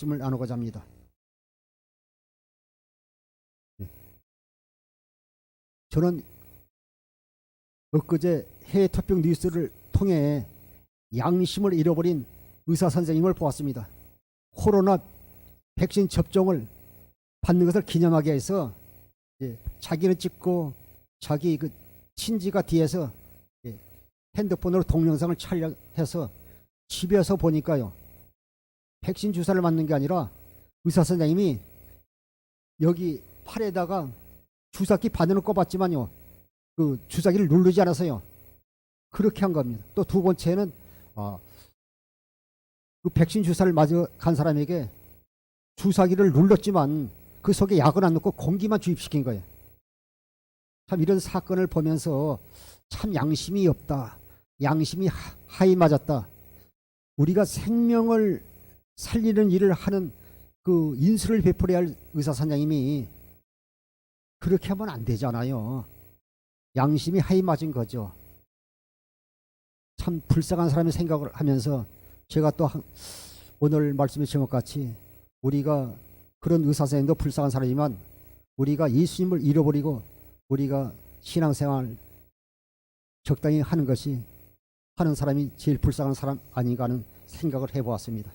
말씀을 나누고자 합니다. 저는 엊그제 해외 토픽 뉴스를 통해 양심을 잃어버린 의사 선생님을 보았습니다. 코로나 백신 접종을 받는 것을 기념하기 위해서 자기는 찍고 자기 그 친지가 뒤에서 핸드폰으로 동영상을 촬영해서 집에서 보니까요, 백신 주사를 맞는 게 아니라 의사 선생님이 여기 팔에다가 주사기 바늘을 꼽았지만요, 그 주사기를 누르지 않아서요, 그렇게 한 겁니다. 또 두 번째는 그 백신 주사를 맞아 간 사람에게 주사기를 눌렀지만 그 속에 약은 안 넣고 공기만 주입시킨 거예요. 참 이런 사건을 보면서 참 양심이 없다, 양심이 하이 맞았다. 우리가 생명을 살리는 일을 하는 그 인수를 베풀어야 할 의사 선생님이 그렇게 하면 안 되잖아요. 양심이 하이 맞은 거죠. 참 불쌍한 사람의 생각을 하면서 제가 또 오늘 말씀의 제목같이 우리가 그런 의사 선생님도 불쌍한 사람이지만 우리가 예수님을 잃어버리고 우리가 신앙생활 적당히 하는 것이 하는 사람이 제일 불쌍한 사람 아닌가 하는 생각을 해보았습니다.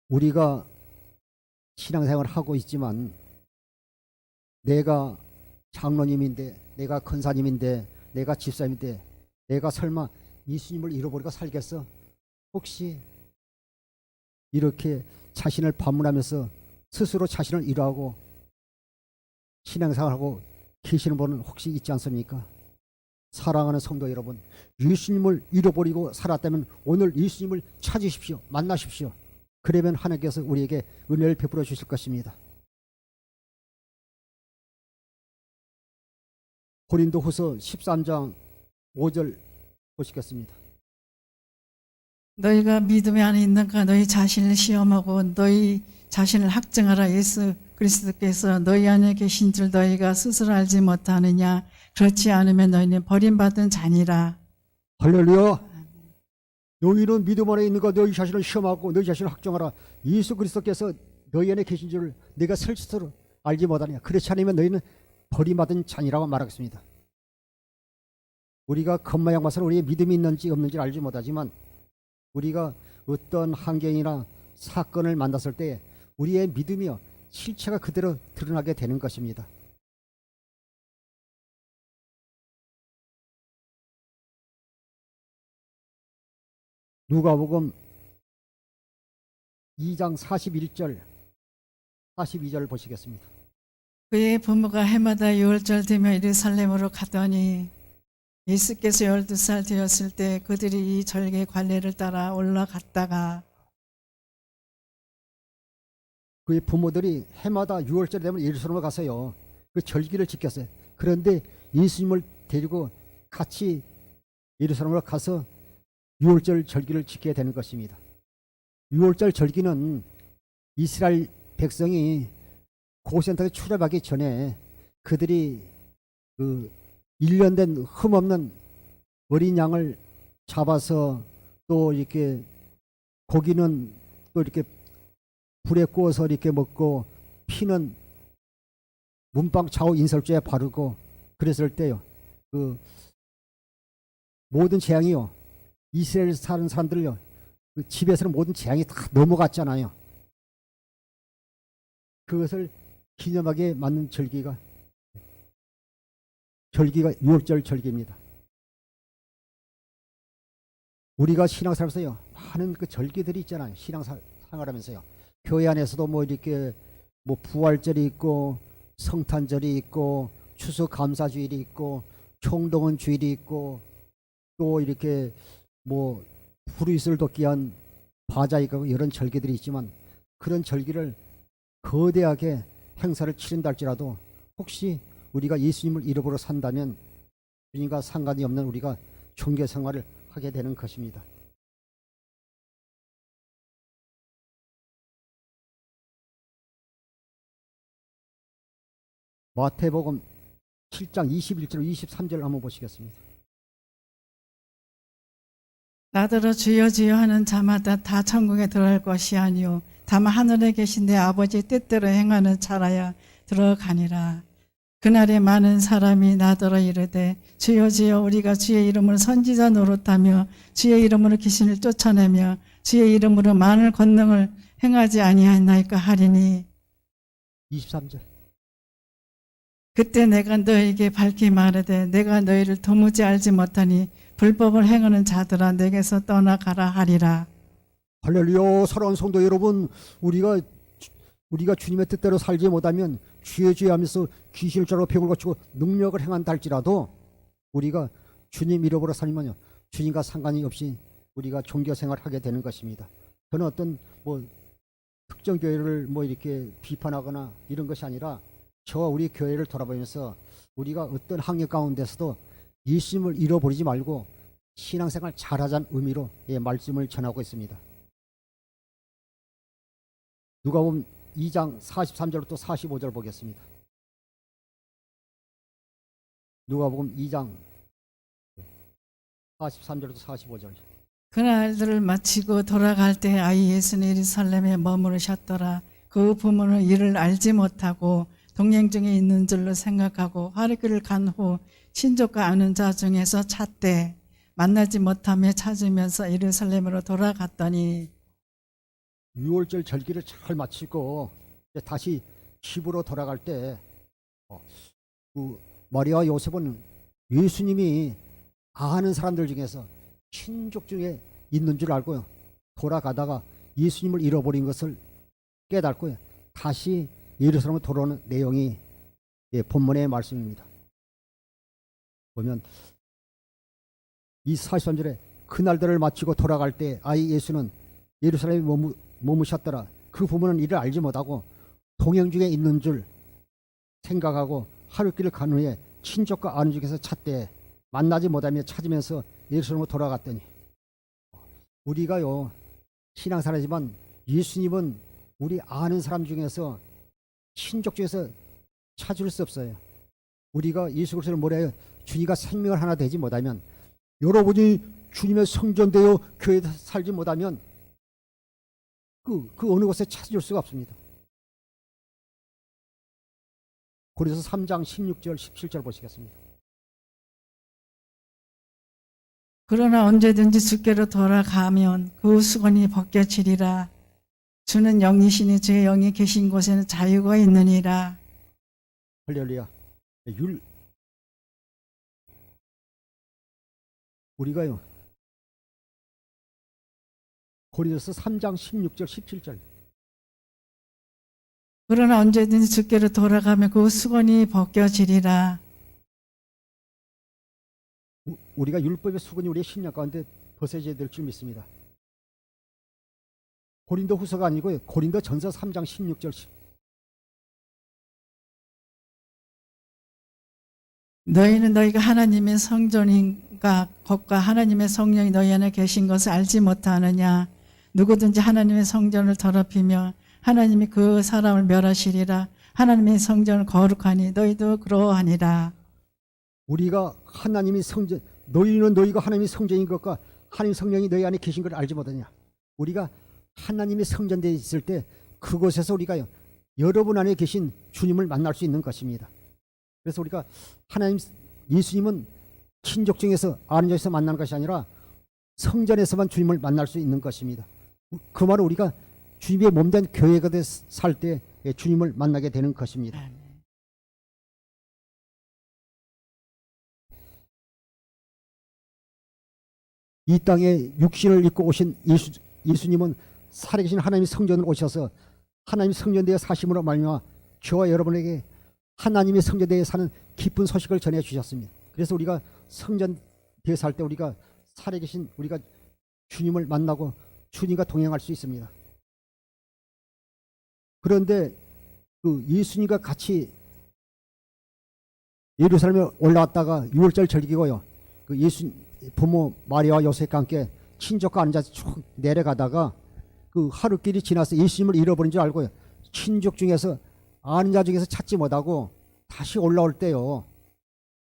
우리가 신앙생활을 하고 있지만 내가 장로님인데, 내가 권사님인데, 내가 집사님인데 내가 설마 예수님을 잃어버리고 살겠어? 혹시 이렇게 자신을 반문하면서 스스로 자신을 잃어하고 신앙생활하고 계시는 분은 혹시 있지 않습니까? 사랑하는 성도 여러분, 예수님을 잃어버리고 살았다면 오늘 예수님을 찾으십시오. 만나십시오. 그러면 하나님께서 우리에게 은혜를 베풀어 주실 것입니다. 고린도후서 13장 5절 보시겠습니다. 너희가 믿음이 안에 있는가 너희 자신을 시험하고 너희 자신을 학증하라. 예수 그리스도께서 너희 안에 계신 줄 너희가 스스로 알지 못하느냐. 그렇지 않으면 너희는 버림받은 자니라. 할렐루야. 너희는 믿음 안에 있는가 너희 자신을 시험하고 너희 자신을 학정하라. 예수 그리스도께서 너희 안에 계신 줄 내가 스스로 알지 못하느냐. 그렇지 않으면 너희는 버림받은 자니라고 말하겠습니다. 우리가 겉모양 봐서는 우리의 믿음이 있는지 없는지 알지 못하지만 우리가 어떤 환경이나 사건을 만났을 때 우리의 믿음이요 실체가 그대로 드러나게 되는 것입니다. 누가복음 2장 41절 42절 보시겠습니다. 그의 부모가 해마다 유월절 되며 예루살렘으로 가더니 예수께서 12살 되었을 때 그들이 이 절개 관례를 따라 올라갔다가 그의 부모들이 해마다 6월절이 되면 예루살렘에 가서요 그 절기를 지켰어요. 그런데 예수님을 데리고 같이 예루살렘으로 가서 6월절 절기를 지켜야 되는 것입니다. 6월절 절기는 이스라엘 백성이 고센터에 출애하기 전에 그들이 그 1년 된 흠없는 어린 양을 잡아서 또 이렇게 고기는 또 이렇게 불에 구워서 이렇게 먹고 피는 문방 좌우 인설주에 바르고 그랬을 때요 그 모든 재앙이요 이스라엘 사는 사람들요 그 집에서는 모든 재앙이 다 넘어갔잖아요. 그것을 기념하게 맞는 절기가 6월절 절기입니다. 우리가 신앙생활에서요 많은 그 절기들이 있잖아요. 신앙생활하면서요 교회 안에서도 뭐 이렇게 뭐 부활절이 있고 성탄절이 있고 추수감사주일이 있고 총동원 주일이 있고 또 이렇게 뭐 불의를 돋게 한 바자 있고 이런 절기들이 있지만 그런 절기를 거대하게 행사를 치른다 할지라도 혹시 우리가 예수님을 잃어버려 산다면 주님과 상관이 없는 우리가 종교 생활을 하게 되는 것입니다. 마태복음 7장 21절 23절 한번 보시겠습니다. 나더러 주여 주여 하는 자마다 다 천국에 들어갈 것이 아니요 다만 하늘에 계신 내 아버지 뜻대로 행하는 자라야 들어가니라. 그날에 많은 사람이 나더러 이르되 주여 주여 우리가 주의 이름으로 선지자 노릇하며 주의 이름으로 귀신을 쫓아내며 주의 이름으로 많은 권능을 행하지 아니하나이까 하리니 23절. 그때 내가 너에게 밝히 말하되 내가 너희를 도무지 알지 못하니 불법을 행하는 자들아 내게서 떠나가라 하리라. 할렐루야. 사랑하는 성도 여러분, 우리가 주님의 뜻대로 살지 못하면 주의 주의 하면서 귀신을 쫓아 병을 고치고 능력을 행한다 할지라도 우리가 주님 잃어버려 살면요 주님과 상관이 없이 우리가 종교 생활을 하게 되는 것입니다. 저는 어떤 특정 교회를 이렇게 비판하거나 이런 것이 아니라 저와 우리 교회를 돌아보면서 우리가 어떤 학력 가운데서도 예수님을 잃어버리지 말고 신앙생활 잘하자는 의미로 말씀을 전하고 있습니다. 누가복음 2장 43절부터 45절 보겠습니다. 누가복음 2장 43절부터 45절. 그날들을 마치고 돌아갈 때 아이 예수는 예루살렘에 머무르셨더라. 그 부모는 이를 알지 못하고 동행 중에 있는 줄로 생각하고 하루길을 간 후 친족과 아는 자 중에서 찾되 만나지 못하며 찾으면서 예루살렘으로 돌아갔더니 6월절 절기를 잘 마치고 이제 다시 집으로 돌아갈 때 마리아와 요셉은 예수님이 아는 사람들 중에서 친족 중에 있는 줄 알고요. 돌아가다가 예수님을 잃어버린 것을 깨닫고요. 다시 예루살렘으로 돌아오는 내용이 본문의 말씀입니다. 보면 이 43절에 그날들을 마치고 돌아갈 때 아이 예수는 예루살렘에 머무셨더라. 그 부모는 이를 알지 못하고 동행 중에 있는 줄 생각하고 하루길을 간 후에 친족과 아는 중에서 찾되 만나지 못하며 찾으면서 예루살렘으로 돌아갔더니 우리가요 신앙생활이지만 예수님은 우리 아는 사람 중에서 친족 중에서 찾을 수 없어요. 우리가 예수 그리스도를 뭐래요? 주님과 생명을 하나 되지 못하면 여러분이 주님의 성전되어 교회에 살지 못하면 그 어느 곳에 찾을 수가 없습니다. 고린도서 3장 16절 17절 보시겠습니다. 그러나 언제든지 주께로 돌아가면 그 수건이 벗겨지리라. 주는 영이시니 주의 영이 계신 곳에는 자유가 있느니라. 할렐루야. 우리가요 고린도서 3장 16절 17절. 그러나 언제든지 주께로 돌아가면 그 수건이 벗겨지리라. 우리가 율법의 수건이 우리의 신약 가운데 벗어져야 될 줄 믿습니다. 고린도 후서가 아니고요. 고린도 전서 3장 16절. 너희는 너희가 하나님의 성전인가 것과 하나님의 성령이 너희 안에 계신 것을 알지 못하느냐. 누구든지 하나님의 성전을 더럽히며 하나님이 그 사람을 멸하시리라. 하나님의 성전을 거룩하니 너희도 그러하니라. 우리가 하나님이 성전, 너희는 너희가 하나님의 성전인 것과 하나님 성령이 너희 안에 계신 걸 알지 못하냐. 우리가 하나님의 성전되어 있을 때 그곳에서 우리가 여러분 안에 계신 주님을 만날 수 있는 것입니다. 그래서 우리가 하나님 예수님은 친족 중에서 아는 자에서 만나는 것이 아니라 성전에서만 주님을 만날 수 있는 것입니다. 그 말은 우리가 주님의 몸된 교회가 살 때 주님을 만나게 되는 것입니다. 이 땅에 육신을 입고 오신 예수님은 살아계신 하나님의 성전을 오셔서 하나님의 성전대에 사심으로 말미암아 저와 여러분에게 하나님의 성전대에 사는 기쁜 소식을 전해 주셨습니다. 그래서 우리가 성전대에 살 때 우리가 살아계신 우리가 주님을 만나고 주님과 동행할 수 있습니다. 그런데 그 예수님과 같이 예루살렘에 올라왔다가 6월절 절기고요. 그 예수 부모 마리아와 요셉과 함께 친족과 앉아서 쭉 내려가다가 그 하루길이 지나서 예수님을 잃어버린 줄 알고요. 친족 중에서 아는 자 중에서 찾지 못하고 다시 올라올 때요.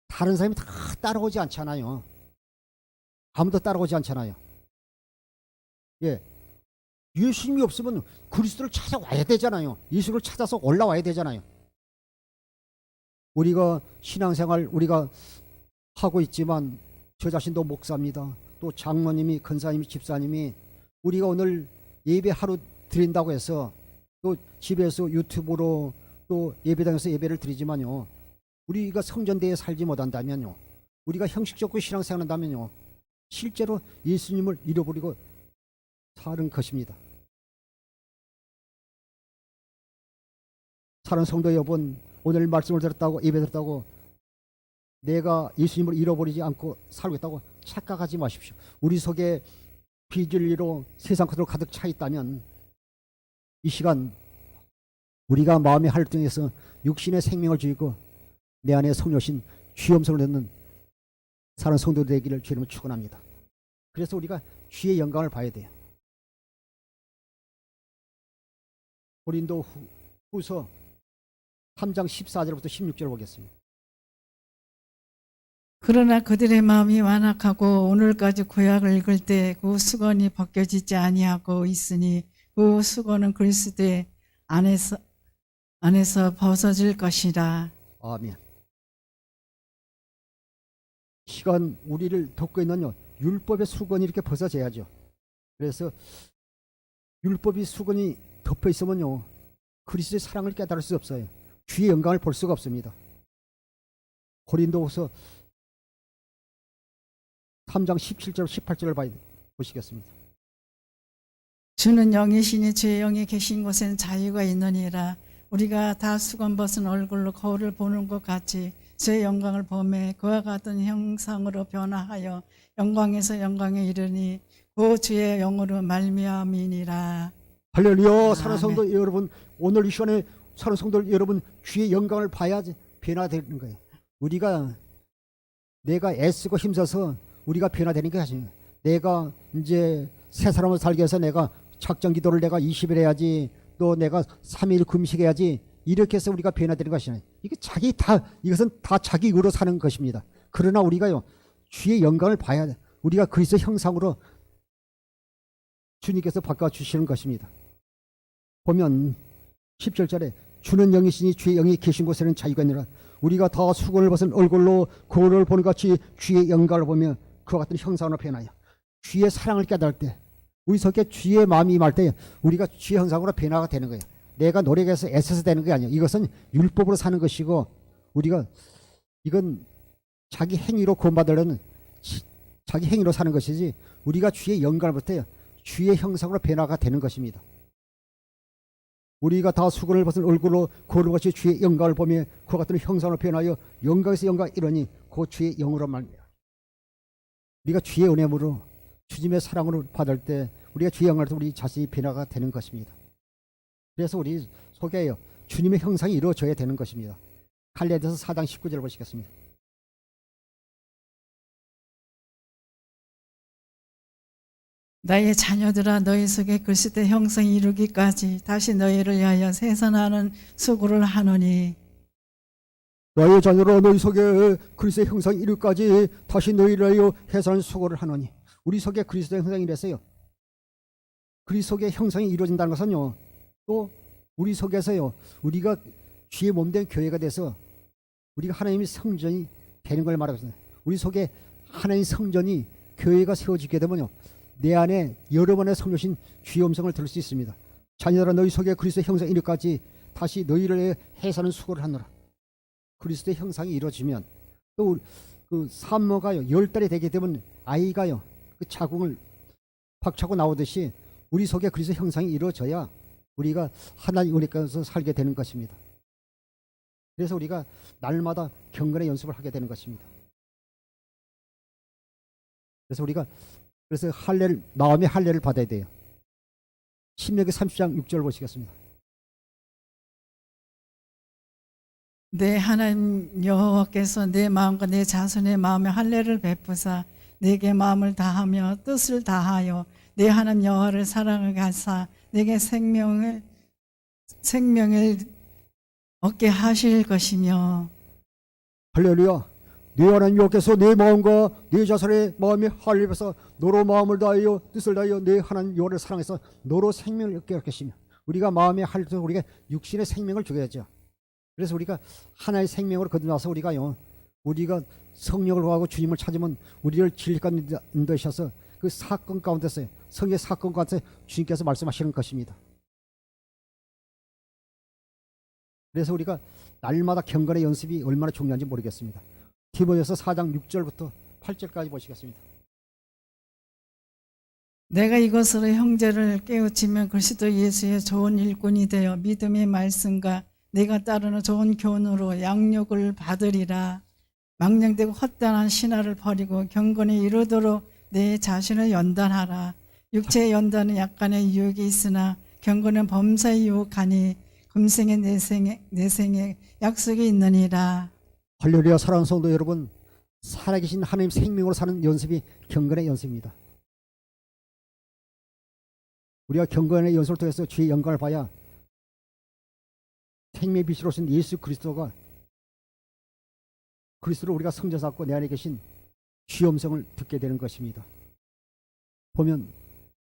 다른 사람이 다 따라오지 않잖아요. 아무도 따라오지 않잖아요. 예. 예수님이 없으면 그리스도를 찾아와야 되잖아요. 예수를 찾아서 올라와야 되잖아요. 우리가 신앙생활 우리가 하고 있지만 저 자신도 목사입니다. 또 장로님이, 권사님이, 집사님이 우리가 오늘 예배 하루 드린다고 해서 또 집에서 유튜브로 또 예배당에서 예배를 드리지만요. 우리가 성전대에 살지 못한다면요. 우리가 형식적으로 신앙생활 한다면요. 실제로 예수님을 잃어버리고 사는 것입니다. 사랑하는 성도 여러분, 오늘 말씀을 들었다고 예배 드렸다고 내가 예수님을 잃어버리지 않고 살고 있다고 착각하지 마십시오. 우리 속에 비진리로 세상 것으로 가득 차 있다면 이 시간 우리가 마음의 활동에서 육신의 생명을 주이고 내 안에 성령신 주의 음성을 듣는 사랑하는 성도들 되기를 주님을 축원합니다. 그래서 우리가 주의 영광을 봐야 돼요. 고린도 후서 3장 14절부터 16절 보겠습니다. 그러나 그들의 마음이 완악하고 오늘까지 구약을 읽을 때 그 수건이 벗겨지지 아니하고 있으니 그 수건은 그리스도의 안에서 벗어질 것이라. 아멘. 시간 우리를 덮고 있는 율법의 수건이 이렇게 벗어져야죠. 그래서 율법이 수건이 덮여 있으면요 그리스도의 사랑을 깨달을 수 없어요. 주의 영광을 볼 수가 없습니다. 고린도후서 3장 17절 18절을 보시겠습니다. 주는 영이시니 주의 영이 계신 곳에는 자유가 있느니라. 우리가 다 수건 벗은 얼굴로 거울을 보는 것 같이 주의 영광을 보매 그와 같은 형상으로 변화하여 영광에서 영광에 이르니 그 주의 영으로 말미암이니라. 할렐루야. 사랑하는 성도 여러분, 오늘 이 시간에 사랑하는 성도 여러분, 주의 영광을 봐야지 변화되는 거예요. 내가 애쓰고 힘써서 우리가 변화되는 게 아니에요. 내가 이제 새 사람을 살기 위해서 내가 작정 기도를 내가 20일 해야지, 또 내가 3일 금식해야지, 이렇게 해서 우리가 변화되는 것이 아니에요. 이것은 다 자기 의로 사는 것입니다. 그러나 우리가요 주의 영광을 봐야 돼. 우리가 그리스도 형상으로 주님께서 바꿔 주시는 것입니다. 보면 17절에 주는 영이시니 주의 영이 계신 곳에는 자유가 있느라. 우리가 다 수건을 벗은 얼굴로 거울을 보는 같이 주의 영광을 보며 그와 같은 형상으로 변하여 주의 사랑을 깨달을 때, 우리 속에 주의 마음이 임할 때 우리가 주의 형상으로 변화가 되는 거예요. 내가 노력해서 애써서 되는 게 아니에요. 이것은 율법으로 사는 것이고, 이건 자기 행위로 구원받으려는 자기 행위로 사는 것이지, 우리가 주의 영광을 볼 때 주의 형상으로 변화가 되는 것입니다. 우리가 다 수건을 벗은 얼굴로 거울을 같이 주의 영광을 보며 그와 같은 형상으로 변하여 영광에서 영광 이르니 그 주의 영으로 말미암아. 우리가 주의 은혜로 주님의 사랑으로 받을 때 우리가 주의 영광을 우리 자신이 변화가 되는 것입니다. 그래서 우리 속에요 주님의 형상이 이루어져야 되는 것입니다. 갈라디아서 4장 19절 보시겠습니다. 나의 자녀들아 너희 속에 그리스도의 형상이 이루기까지 다시 너희를 위하여 세선하는 수고를 하노니. 나의 자녀라 너희 속에 그리스도의 형상이 이루기까지 다시 너희를 위하여 해산하는 수고를 하노니. 우리 속에 그리스도의 형상이 이랬어요. 그리스도의 형상이 이루어진다는 것은요, 또 우리 속에서요 우리가 주의 몸된 교회가 돼서 우리가 하나님의 성전이 되는 걸 말하고 있습니다. 우리 속에 하나님의 성전이 교회가 세워지게 되면요 내 안에 여러 번의 성령신 주의 음성을 들을 수 있습니다. 자녀들아 너희 속에 그리스도의 형상이 이르기까지 다시 너희를 해사는 수고를 하노라. 그리스도의 형상이 이루어지면 또 그 산모가요 10달이 되게 되면 아이가요 그 자궁을 박차고 나오듯이 우리 속에 그리스도의 형상이 이루어져야 우리가 하나님 은혜 가운데서 살게 되는 것입니다. 그래서 우리가 날마다 경건의 연습을 하게 되는 것입니다. 그래서 우리가 마음의 할례를 받아야 돼요. 신명기 30장 6절 보시겠습니다. 내 하나님 여호와께서 내 마음과 내 자손의 마음에 할례를 베푸사 내게 마음을 다하며 뜻을 다하여 내 하나님 여호와를 사랑하게 하사 내게 생명을 얻게 하실 것이며. 할렐루야. 내 하나님 여호와께서 내 마음과 내 자손의 마음에 할례해서 너로 마음을 다하여 뜻을 다하여 내 하나님 여호와를 사랑해서 너로 생명을 얻게 할 것이며 우리가 마음에 할례해서 우리가 육신의 생명을 죽여야죠. 그래서 우리가 하나의 생명으로 거듭나서 우리가 성령을 구하고 주님을 찾으면 우리를 진리까지 인도하셔서 그 사건 가운데서 성의 사건 가운데 주님께서 말씀하시는 것입니다. 그래서 우리가 날마다 경건의 연습이 얼마나 중요한지 모르겠습니다. 디모데서 4장 6절부터 8절까지 보시겠습니다. 내가 이것으로 형제를 깨우치면 그리스도 예수의 좋은 일꾼이 되어 믿음의 말씀과 내가 따르는 좋은 교훈으로 양육을 받으리라. 망령되고 헛단한 신화를 버리고 경건에 이르도록 내 자신을 연단하라. 육체의 연단은 약간의 유혹이 있으나 경건은 범사의 유혹하니 금생의 내생에 약속이 있느니라. 할렐루야. 사랑하는 성도 여러분, 살아계신 하나님 생명으로 사는 연습이 경건의 연습입니다. 우리가 경건의 연습을 통해서 주의 영광을 봐야 생명의 빛으로 오신 예수 그리스도를 우리가 성전 삼고 내 안에 계신 주의 음성을 듣게 되는 것입니다. 보면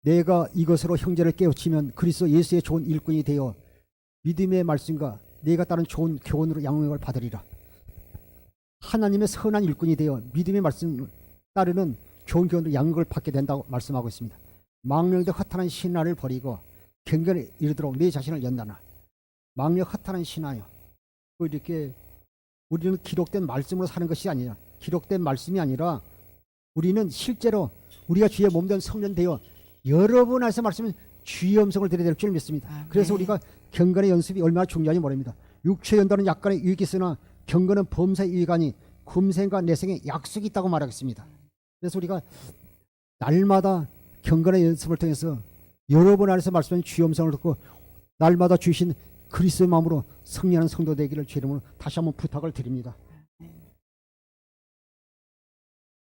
내가 이것으로 형제를 깨우치면 그리스도 예수의 좋은 일꾼이 되어 믿음의 말씀과 내가 따른 좋은 교훈으로 양육을 받으리라. 하나님의 선한 일꾼이 되어 믿음의 말씀을 따르는 좋은 교훈으로 양육을 받게 된다고 말씀하고 있습니다. 망령되 허탄한 신화를 버리고 경건에 이르도록 내 자신을 연단하. 망령 허탄한 신화요. 이렇게 우리는 기록된 말씀으로 사는 것이 아니라 기록된 말씀이 아니라 우리는 실제로 우리가 주의 몸된 성전 되어 여러분 안에서 말씀은 주의 음성을 들어야 될 줄 믿습니다. 그래서 우리가 경건의 연습이 얼마나 중요한지 모릅니다. 육체 연단은 약간의 유익이 있으나 경건은 범사의 유익하니 금생과 내생에 약속이 있다고 말하겠습니다. 그래서 우리가 날마다 경건의 연습을 통해서 여러분 안에서 말씀하신 주의 음성을 듣고 날마다 주신 그리스도의 마음으로 승리하는 성도 되기를 주 이름으로 다시 한번 부탁을 드립니다.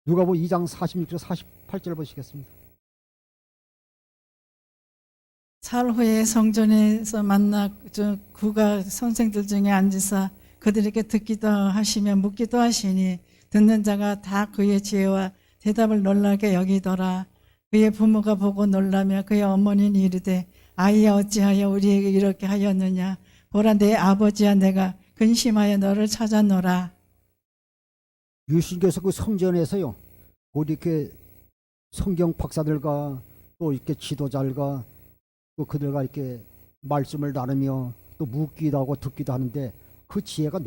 누가복음 2장 46절 48절 보시겠습니다. 사흘 성전에서 만나 구가 선생들 중에 앉으사 그들에게 듣기도 하시며 묻기도 하시니 듣는 자가 다 그의 지혜와 대답을 놀라게 여기더라. 그의 부모가 보고 놀라며 그의 어머니는 이르되 아이야 어찌하여 우리에게 이렇게 하였느냐. 보라 내 아버지야 내가 근심하여 너를 찾았노라. 예수님께서 그 성전에서요 이렇게 성경 박사들과 또 이렇게 지도자들과 또 그들과 이렇게 말씀을 나누며 또 묻기도 하고 듣기도 하는데 그 지혜가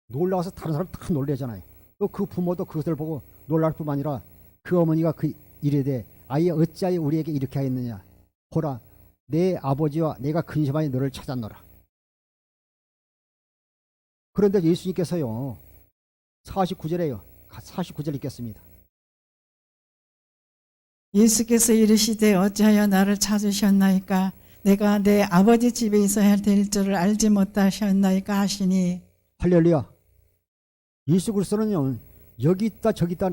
놀라워서 다른 사람 다 놀래잖아요. 또 그 부모도 그것을 보고 놀랄 뿐만 아니라 그 어머니가 그 이르되 아이야 어찌하여 우리에게 이렇게 하였느냐. 보라 내 아버지와 내가 근심하여 너를 찾았노라. 그런데 예수님께서요 49절 읽겠습니다. 예수께서 이르시되 어찌하여 나를 찾으셨나이까. 내가 내 아버지 집에 있어야 될 줄을 알지 못하셨나이까 하시니. 할렐루야. 예수 그리스도는요 여기 있다 저기 있다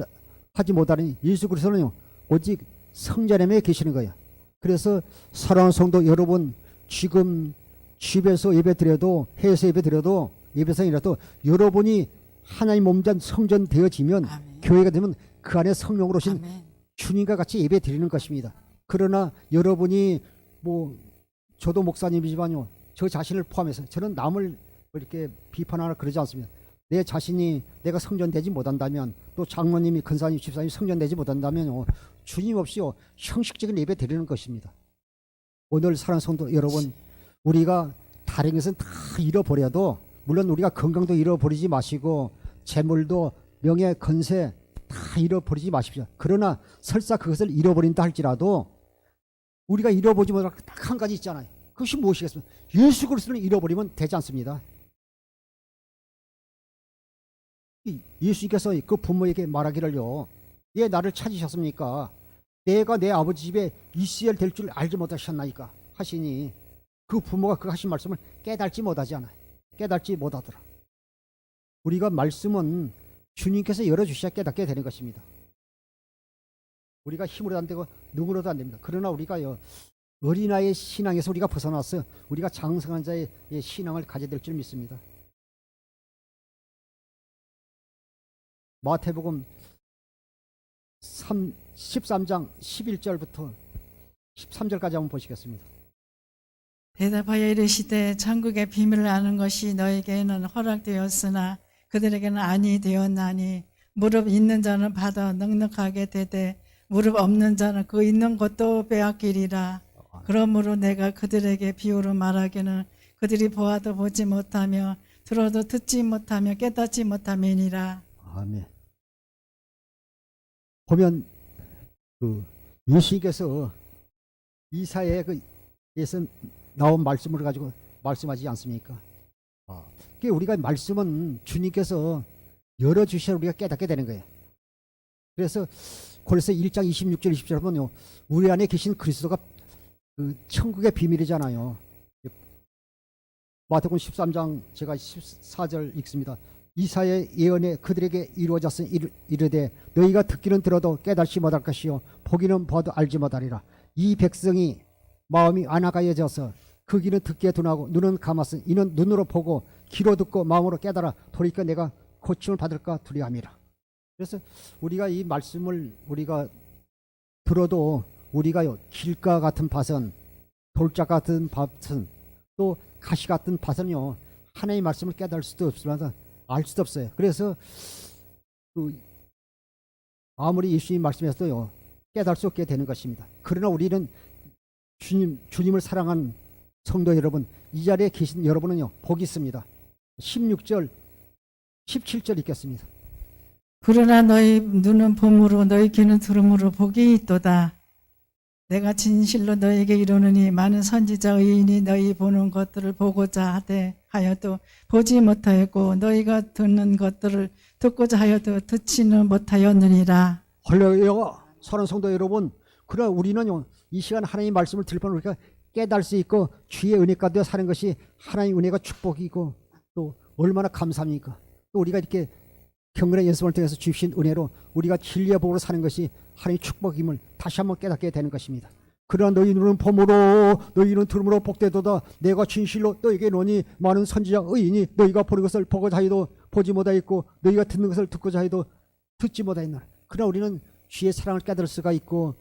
하지 못하니 예수 그리스도는요 오직 성전에 계시는 거예요. 그래서 사랑하는 성도 여러분, 지금 집에서 예배 드려도 해외에서 예배 드려도 예배상이라도 여러분이 하나님 몸된 성전 되어지면 아멘. 교회가 되면 그 안에 성령으로 오신 아멘. 주님과 같이 예배 드리는 것입니다. 그러나 여러분이 저도 목사님이지만요 저 자신을 포함해서 저는 남을 이렇게 비판하거나 그러지 않습니다. 내 자신이 내가 성전되지 못한다면 또 장로님이 근사님 집사님이 성전되지 못한다면 주님 없이 형식적인 예배 드리는 것입니다. 오늘 사랑하는 성도 여러분, 우리가 다른 것은 다 잃어버려도 물론 우리가 건강도 잃어버리지 마시고 재물도 명예 건세 다 잃어버리지 마십시오. 그러나 설사 그것을 잃어버린다 할지라도 우리가 잃어보지 못할 딱 한 가지 있잖아요. 그것이 무엇이겠습니까? 예수 그리스도를 잃어버리면 되지 않습니다. 예수님께서 그 부모에게 말하기를요 왜 나를 찾으셨습니까? 내가 내 아버지 집에 있어야 될 줄 알지 못하셨나이까 하시니 그 부모가 그 하신 말씀을 깨닫지 못하더라. 우리가 말씀은 주님께서 열어주셔야 깨닫게 되는 것입니다. 우리가 힘으로도 안 되고 능으로도 안 됩니다. 그러나 우리가요 어린아이의 신앙에서 우리가 벗어나서 우리가 장성한 자의 신앙을 가져야 될 줄 믿습니다. 마태복음 13장 11절부터 13절까지 한번 보시겠습니다. 대답하여 이르시되 천국의 비밀을 아는 것이 너에게는 허락되었으나 그들에게는 아니 되었나니 무릎 있는 자는 받아 넉넉하게 되되 무릎 없는 자는 그 있는 것도 빼앗기리라. 그러므로 내가 그들에게 비유로 말하기는 그들이 보아도 보지 못하며 들어도 듣지 못하며 깨닫지 못함이니라. 아멘. 보면 그 예수님께서 이사야의 그에서 나온 말씀을 가지고 말씀하지 않습니까? 그게 우리가 말씀은 주님께서 열어주셔야 우리가 깨닫게 되는 거예요. 그래서 고린도서 1장 26절 20절 보면요, 우리 안에 계신 그리스도가 그 천국의 비밀이잖아요. 마태복음 13장 제가 14절 읽습니다. 이사야의 예언에 그들에게 이루어졌으니 이르되 너희가 듣기는 들어도 깨닫지 못할 것이요 보기는 봐도 알지 못하리라. 이 백성이 마음이 안아가여져서 그 귀는 듣기에 둔하고 눈은 감았으니 이는 눈으로 보고 귀로 듣고 마음으로 깨달아 돌이켜 내가 고침을 받을까 두려움이라. 그래서 우리가 이 말씀을 우리가 들어도 우리가요 길가 같은 밭은 돌짝 같은 밭은 또 가시 같은 밭은요 하나님의 말씀을 깨달을 수도 없으면서 알 수도 없어요. 그래서 아무리 예수님 말씀에서도요 깨달을 수 없게 되는 것입니다. 그러나 우리는 주님을 사랑한 성도 여러분, 이 자리에 계신 여러분은요 복이 있습니다. 16절 17절 읽겠습니다. 그러나 너희 눈은 봄으로 너희 귀는 들음으로 복이 있도다. 내가 진실로 너희에게 이르노니 많은 선지자 의인이 너희 보는 것들을 보고자 하여도 보지 못하였고 너희가 듣는 것들을 듣고자 하여도 듣지는 못하였느니라. 할렐루야. 사랑하는 성도 여러분, 그러나 우리는요 이 시간 하나님의 말씀을 들을 뻔 우리가 깨달을 수 있고 주의 은혜 가운데 사는 것이 하나님의 은혜가 축복이고 또 얼마나 감사합니까? 또 우리가 이렇게 경건의 연습을 통해서 주신 은혜로 우리가 진리의 복으로 사는 것이 하나님의 축복임을 다시 한번 깨닫게 되는 것입니다. 그러나 너희 눈은 봄으로 너희 눈은 들음으로 복되도다. 내가 진실로 너에게 노니 많은 선지자 의인이 너희가 보는 것을 보고자 하여도 보지 못하였고 너희가 듣는 것을 듣고자 하여도 듣지 못하였나라. 그러나 우리는 주의 사랑을 깨달을 수가 있고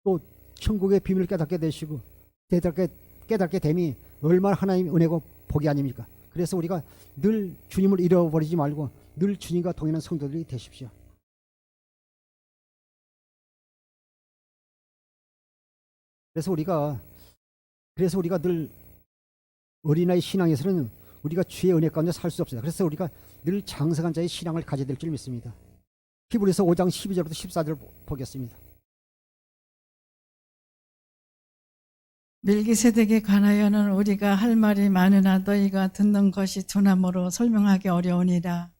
또 천국의 비밀을 깨닫게 되시고 깨닫게 됨이 얼마나 하나님의 은혜고 복이 아닙니까? 그래서 우리가 늘 주님을 잃어버리지 말고 늘 주님과 동행하는 성도들이 되십시오. 그래서 우리가 늘 어린아이 신앙에서는 우리가 주의 은혜 가운데 살 수 없습니다. 그래서 우리가 늘 장성한 자의 신앙을 가져야 될 줄 믿습니다. 히브리서 5장 12절부터 14절 보겠습니다. 멜기세덱에 관하여는 우리가 할 말이 많으나 너희가 듣는 것이 둔함으로 설명하기 어려우니라.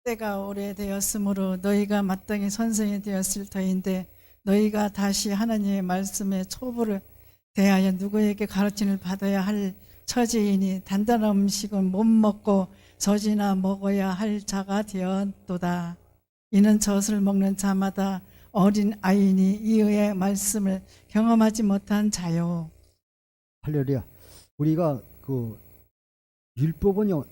때가 오래되었으므로 너희가 마땅히 선생이 되었을 터인데 너희가 다시 하나님의 말씀의 초보를 대하여 누구에게 가르침을 받아야 할 처지이니 단단한 음식은 못 먹고 젖이나 먹어야 할 자가 되었도다. 이는 젖을 먹는 자마다 어린 아이니 이의 말씀을 경험하지 못한 자요. 할렐루야. 우리가 그 율법은요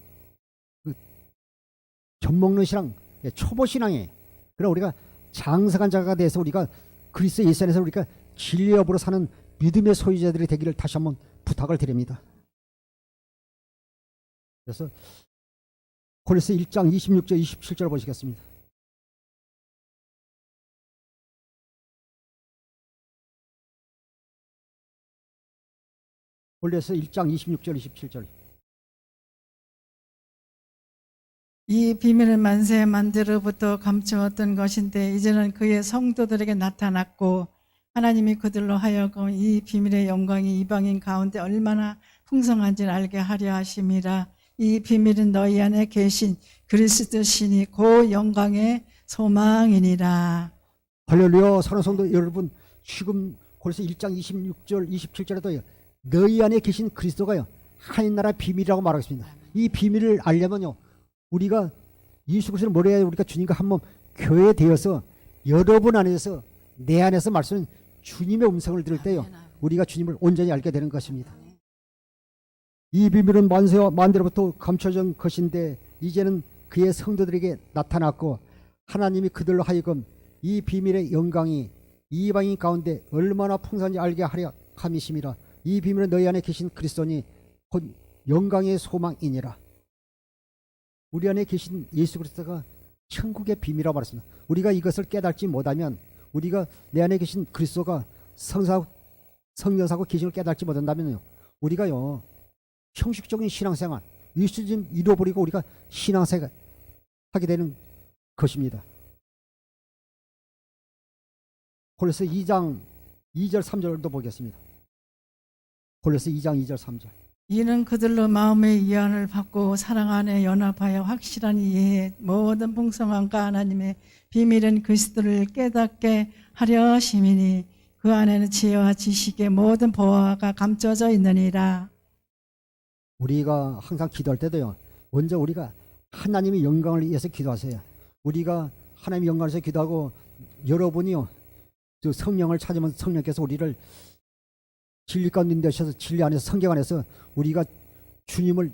젖 먹는 신앙, 초보 신앙이에요. 그러나 우리가 장성한 자가 돼서 우리가 그리스도 예수 안에서 우리가 진리의 업으로 사는 믿음의 소유자들이 되기를 다시 한번 부탁을 드립니다. 그래서 고린도서 1장 26절 27절 보시겠습니다. 고린도서 1장 26절 27절. 이 비밀은 만세 만대로부터 감추었던 것인데 이제는 그의 성도들에게 나타났고 하나님이 그들로 하여금 이 비밀의 영광이 이방인 가운데 얼마나 풍성한지를 알게 하려 하심이라. 이 비밀은 너희 안에 계신 그리스도 신이 그 영광의 소망이니라. 할렐루야. 사랑하는 성도 여러분, 지금 고린도서 1장 26절 27절에도 너희 안에 계신 그리스도가요 하나님 나라의 비밀이라고 말하고 있습니다. 이 비밀을 알려면요 우리가 예수 그리스도를 모르야 우리가 주님과 한번 교회되어서 여러분 안에서 내 안에서 말씀은 주님의 음성을 들을 때요 우리가 주님을 온전히 알게 되는 것입니다. 이 비밀은 만세와 만대로부터 감춰진 것인데 이제는 그의 성도들에게 나타났고 하나님이 그들로 하여금 이 비밀의 영광이 이방인 가운데 얼마나 풍성한지 알게 하려 함이심이라. 이 비밀은 너희 안에 계신 그리스도니 곧 영광의 소망이니라. 우리 안에 계신 예수 그리스도가 천국의 비밀이라고 말했습니다. 우리가 이것을 깨닫지 못하면, 우리가 내 안에 계신 그리스도가 성령사고 계신을 깨닫지 못한다면요, 우리가요 형식적인 신앙생활, 일수좀 잃어버리고 우리가 신앙생활 하게 되는 것입니다. 골로새 2장 2절 3절도 보겠습니다. 골로새 2장 2절 3절. 이는 그들로 마음의 위안을 받고 사랑 안에 연합하여 확실한 이해에 모든 풍성함과 하나님의 비밀은 그리스도를 깨닫게 하려 하심이니 그 안에는 지혜와 지식의 모든 보화가 감춰져 있느니라. 우리가 항상 기도할 때도요, 먼저 우리가 하나님의 영광을 위해서 기도하세요. 우리가 하나님의 영광을 위해서 기도하고, 여러분이요 그 성령을 찾으면 성령께서 우리를 진리 가운데 인도하셔서 진리 안에서, 성경 안에서 우리가 주님을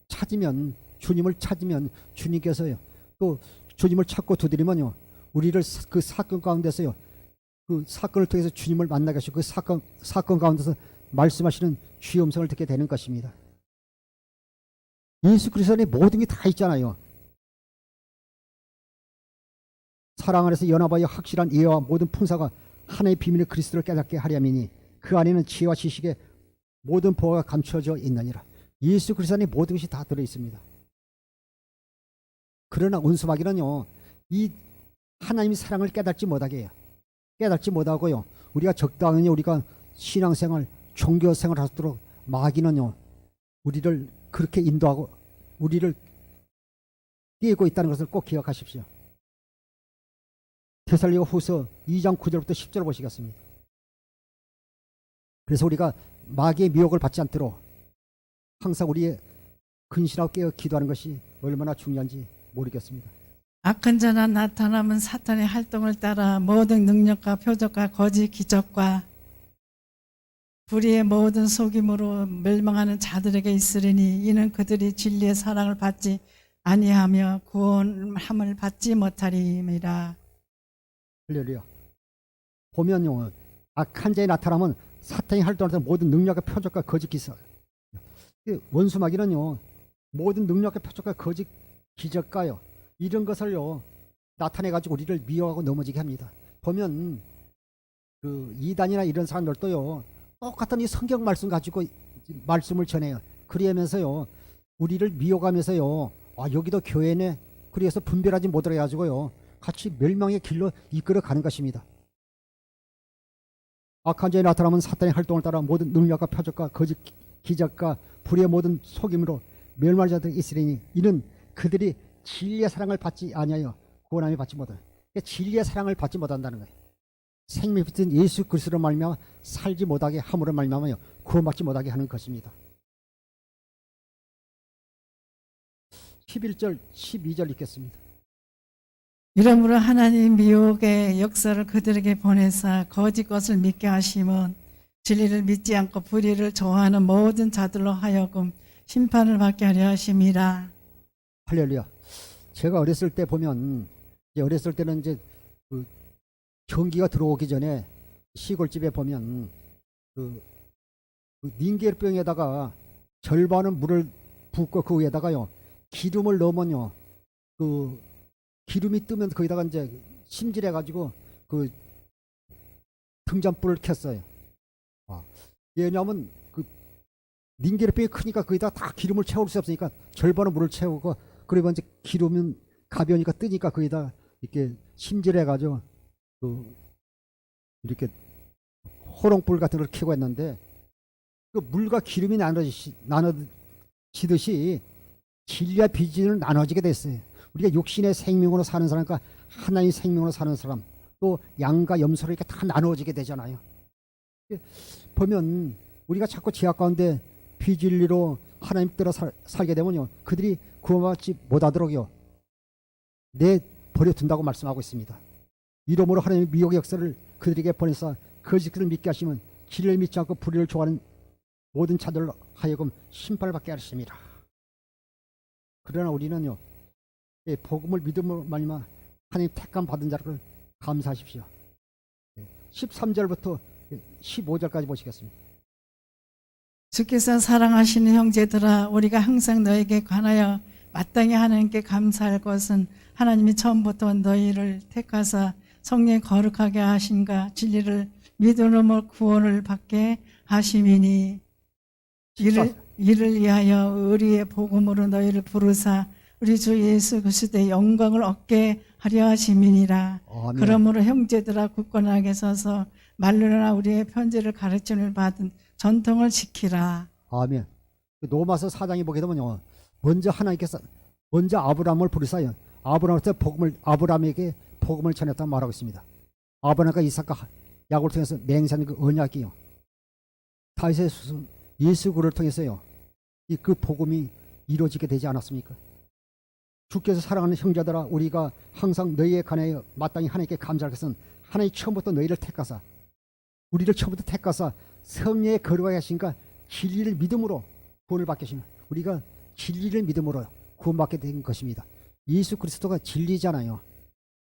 찾으면 주님께서요 또 주님을 찾고 두드리면요, 우리를 그 사건 가운데서요, 그 사건을 통해서 주님을 만나게 하시고 그 사건 가운데서 말씀하시는 주의 음성을 듣게 되는 것입니다. 예수 그리스도 안에 모든 게 다 있잖아요. 사랑 안에서 연합하여 확실한 이해와 모든 풍사가 하나의 비밀의 그리스도를 깨닫게 하려니니 그 안에는 지혜와 지식의 모든 보화가 감춰져 있느니라. 예수 그리스도 안에 모든 것이 다 들어있습니다. 그러나 온수마귀는요, 이 하나님의 사랑을 깨닫지 못하게 해요. 깨닫지 못하고요, 우리가 적당히 우리가 신앙생활, 종교생활 하도록 마귀는요, 우리를 그렇게 인도하고 우리를 띄고 있다는 것을 꼭 기억하십시오. 데살로니가 후서 2장 9절부터 10절 보시겠습니다. 그래서 우리가 마귀의 미혹을 받지 않도록 항상 우리의 근신하고 깨어 기도하는 것이 얼마나 중요한지 모르겠습니다. 악한 자나 나타나면 사탄의 활동을 따라 모든 능력과 표적과 거짓 기적과 불의의 모든 속임으로 멸망하는 자들에게 있으리니 이는 그들이 진리의 사랑을 받지 아니하며 구원함을 받지 못하리이라. 할렐루야. 보면요, 악한 자에 나타나면 사탄이 활동하는 모든 능력과 표적과 거짓 기사, 원수 마귀는요 모든 능력과 표적과 거짓 기적가요 이런 것을요 나타내 가지고 우리를 미워하고 넘어지게 합니다. 보면 그 이단이나 이런 사람들도요 똑같은 이 성경 말씀 가지고 말씀을 전해요. 그러면서요 우리를 미워가면서요, 아 여기도 교회네, 그래서 분별하지 못하게 가지고요 같이 멸망의 길로 이끌어 가는 것입니다. 악한 자에 나타나면 사탄의 활동을 따라 모든 능력과 표적과 거짓 기적과 불의 모든 속임으로 멸망할 자들이 있으리니 이는 그들이 진리의 사랑을 받지 아니하여 구원함을 받지 못하요. 진리의 사랑을 받지 못한다는 거예요. 생명이 붙은 예수 그리스도로 말미암아 살지 못하게 함으로 말미암아 구원받지 못하게 하는 것입니다. 11절 12절 읽겠습니다. 이러므로 하나님 미혹의 역사를 그들에게 보내사 거짓 것을 믿게 하심은 진리를 믿지 않고 불의를 좋아하는 모든 자들로 하여금 심판을 받게 하려 하심이라. 할렐루야. 제가 어렸을 때 보면, 어렸을 때는 이제 그 전기가 들어오기 전에 시골집에 보면 그 닌겔병에다가 절반은 물을 붓고 그 위에다가요 기름을 넣으면요 그 기름이 뜨면 거기다가 이제 심질해 가지고 그 등잔불을 켰어요. 왜냐하면 그 닌겔병이 크니까 거기다 다 기름을 채울 수 없으니까 절반은 물을 채우고, 그리고 이제 기름은 가벼우니까 뜨니까 거기다 이렇게 심질해 가지고 그 이렇게 호롱불 같은 걸 켜고 했는데, 그 물과 기름이 나눠지듯이 진리와 비진을 나눠지게 됐어요. 우리가 육신의 생명으로 사는 사람과 하나님의 생명으로 사는 사람, 또 양과 염소로 이렇게 다 나누어지게 되잖아요. 보면 우리가 자꾸 지악 가운데 비진리로 하나님 따라 살게 되면요 그들이 구원받지 못하도록요 내버려둔다고 말씀하고 있습니다. 이러므로 하나님의 미혹의 역사를 그들에게 보내사 거짓을 믿게 하시면 진리를 믿지 않고 불의를 좋아하는 모든 자들로 하여금 심판을 받게 하십니다. 그러나 우리는요 복음을 믿음으로 말미암아 하나님 택감 받은 자를 감사하십시오. 13절부터 15절까지 보시겠습니다. 주께서 사랑하시는 형제들아, 우리가 항상 너에게 관하여 마땅히 하나님께 감사할 것은 하나님이 처음부터 너희를 택하사 성령 거룩하게 하신가 진리를 믿음으로 구원을 받게 하심이니 이를 위하여 우리의 복음으로 너희를 부르사 우리 주 예수 그리스도의 영광을 얻게 하려 하심이니라. 아멘. 그러므로 형제들아 굳건하게 서서 말로나 우리의 편지를 가르침을 받은 전통을 지키라. 아멘. 로마서 4장에 보게 되면요, 먼저 하나님께서 먼저 아브라함을 부르사요 아브라함한테 아브라함에게 복음을 전했다고 말하고 있습니다. 아브라함과 이삭과 야곱을 통해서 맹세한 그 언약이요, 다윗의 수순 예수 그를 통해서요, 그 복음이 이루어지게 되지 않았습니까? 주께서 사랑하는 형제들아, 우리가 항상 너희에 관하여 마땅히 하나님께 감사할 것은 하나님이 처음부터 너희를 택하사 우리를 처음부터 택하사 성령의 거룩하게 하신가 진리를 믿음으로 구원을 받게 하시는, 우리가 진리를 믿음으로 구원받게 된 것입니다. 예수 그리스도가 진리잖아요.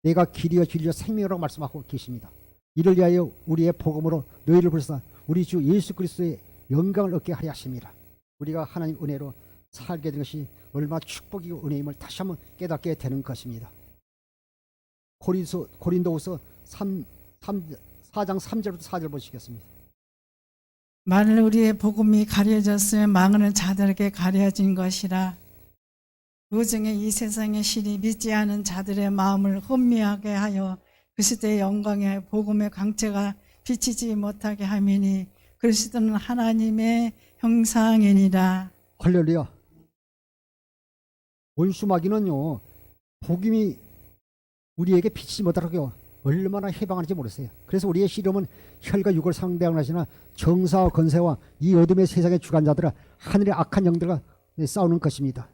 내가 길이요 진리요 생명이라고 말씀하고 계십니다. 이를 위하여 우리의 복음으로 너희를 부르사 우리 주 예수 그리스도의 영광을 얻게 하려 하십니다. 우리가 하나님 은혜로 살게 된 것이 얼마나 축복이고 은혜임을 다시 한번 깨닫게 되는 것입니다. 고린도후서 4장 3절부터 4절 보시겠습니다. 만일 우리의 복음이 가려졌으면 망하는 자들에게 가려진 것이라. 그 중에 이 세상의 신이 믿지 않은 자들의 마음을 혼미하게 하여 그리스도의 영광의 복음의 광채가 비치지 못하게 함이니 그리스도는 하나님의 형상이니라. 할렐루야. 원수마귀는요, 복음이 우리에게 비치지 못하게 얼마나 해방하는지 모르겠어요. 그래서 우리의 씨름은 혈과 육을 상대하시나 정사와 건세와 이 어둠의 세상의 주관자들아 하늘의 악한 영들과 싸우는 것입니다.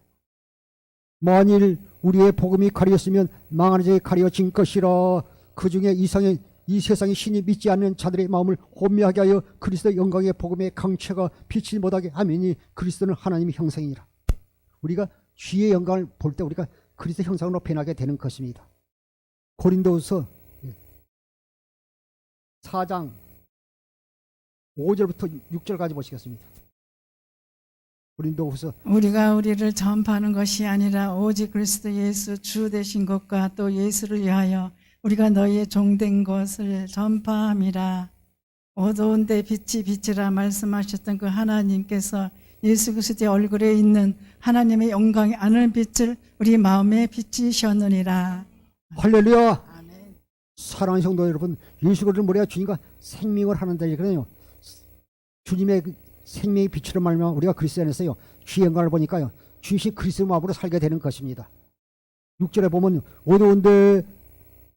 만일 우리의 복음이 가려졌으면 망하는 자에 가려진 것이라. 그 중에 이 세상의 신이 믿지 않는 자들의 마음을 혼미하게 하여 그리스도의 영광의 복음의 강체가 비치지 못하게 하미니 그리스도는 하나님의 형상이니라. 우리가 주의 영광을 볼 때 우리가 그리스도의 형상으로 변하게 되는 것입니다. 고린도후서 4장 5절부터 6절까지 보시겠습니다. 고린도후서 우리가 우리를 전파하는 것이 아니라 오직 그리스도 예수 주 되신 것과 또 예수를 위하여 우리가 너희의 종된 것을 전파함이라. 어두운데 빛이 빛이라 말씀하셨던 그 하나님께서 예수 그리스도의 얼굴에 있는 하나님의 영광이 아는 빛을 우리 마음에 비치셨느니라. 할렐루야. 아멘. 사랑하는 성도 여러분, 예수 그리스도를 모래가 주님과 생명을 하는다 이거든요. 주님의 그 생명의 빛으로 말미암아 우리가 그리스도 안에서요 주의 영광을 보니까요 주신 그리스도 마음으로 살게 되는 것입니다. 6절에 보면 어두운데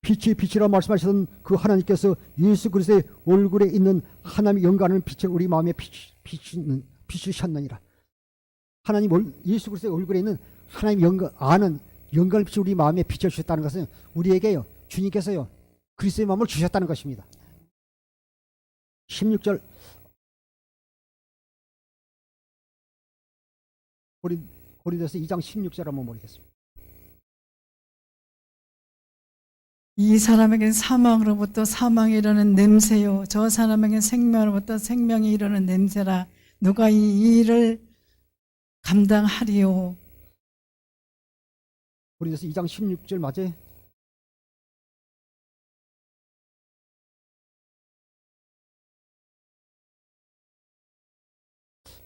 빛이 빛이라 말씀하셨던 그 하나님께서 예수 그리스도의 얼굴에 있는 하나님의 영광하는 빛을 우리 마음에 비추셨느니라. 하나님 예수 그리스도의 얼굴에 있는 하나님 영광 아는 영광을 빛을 우리 마음에 비춰주셨다는 것은 우리에게요 주님께서요 그리스도의 마음을 주셨다는 것입니다. 16절 고린도서 2장 16절 한번 보겠습니다. 이 사람에게는 사망으로부터 사망이 이르는 냄새요 저 사람에게는 생명으로부터 생명이 이르는 냄새라. 누가 이 일을 감당하리요. 고린도서 2장 16절 맞아요?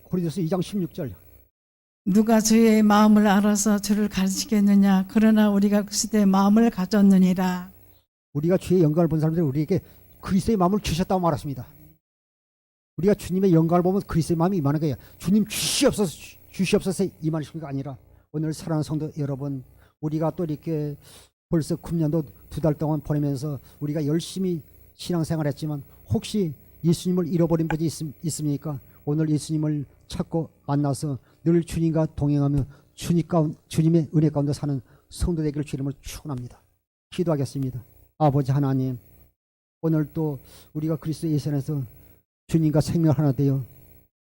고린도서 2장 16절. 누가 주의 마음을 알아서 주를 가르치겠느냐. 그러나 우리가 그리스도의 마음을 가졌느니라. 우리가 주의 영광을 본 사람들이 우리에게 그리스도의 마음을 주셨다고 말했습니다. 우리가 주님의 영광을 보면 그리스도의 마음이 임하는 거예요. 주님 주시옵소서 임하시는 게 아니라 오늘 사랑하는 성도 여러분, 우리가 또 이렇게 벌써 9년도 2달 동안 보내면서 우리가 열심히 신앙생활했지만 혹시 예수님을 잃어버린 분이 있습니까? 오늘 예수님을 찾고 만나서 늘 주님과 동행하며 주님의 은혜 가운데 사는 성도 되기를 주님을 축원합니다. 기도하겠습니다. 아버지 하나님, 오늘 또 우리가 그리스도 예수 안에서 주님과 생명 하나 되어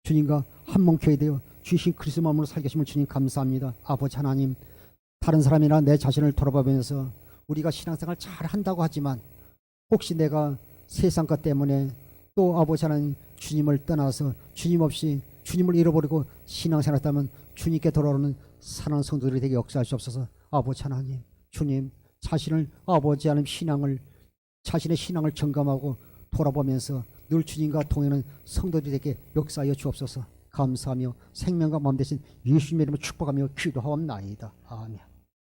주님과 한몸교회 되어 주신 그리스도 마음으로 살게 하심을 주님 감사합니다. 아버지 하나님, 다른 사람이나 내 자신을 돌아보면서 우리가 신앙생활 잘 한다고 하지만 혹시 내가 세상 것 때문에 또 아버지 하나님 주님을 떠나서 주님 없이 주님을 잃어버리고 신앙생활 했다면 주님께 돌아오는 사랑하는 성도들이 되게 역사할 수 없어서 아버지 하나님 주님 자신을 아버지 하나님 자신의 신앙을 점검하고 돌아보면서 늘 주님과 동행하는 성도들이 되게 역사하여 주옵소서. 감사하며 생명과 마음 대신 예수님의 이름으로 축복하며 기도하옵나이다. 아멘.